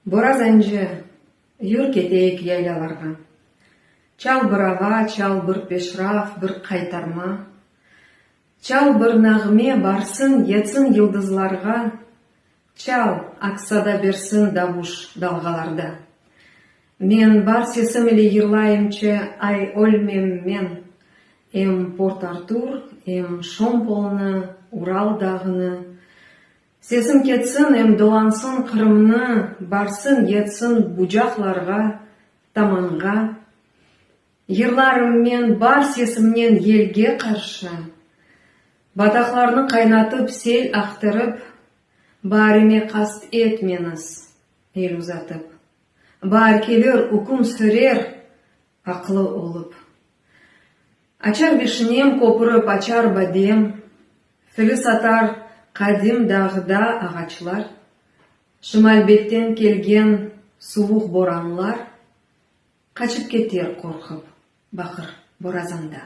Боразанжы, юр кетейік яйлаларға. Чал бір аға, чал бір пешраф, бір қайтарма. Чал бір нағме барсын, етсін йылдызларға. Чал ақсада берсін давуш далғаларда. Мен бар сесім еле ерлайымчы ай өлмем мен. Эм Порт-Артур, эм Шомполны, Уралдағыны. Сесім кетсін, эм долансын Қырымны, барсын етсін бұжақларға, таманға. Ерларым мен бар сесімнен елге қаршы. Батақларны қайнатып, сел ақтырып, барыме қаст етменіз, ел ұзатып. Бар келер үкім сүрер, ақлы олып. Ачар бешінем көпіріп, ачар бадем, філі сатар қадим дағыда ағачлар, шымалбеттен келген суық боранлар, қачып кетер қорқып, бақыр боразанда.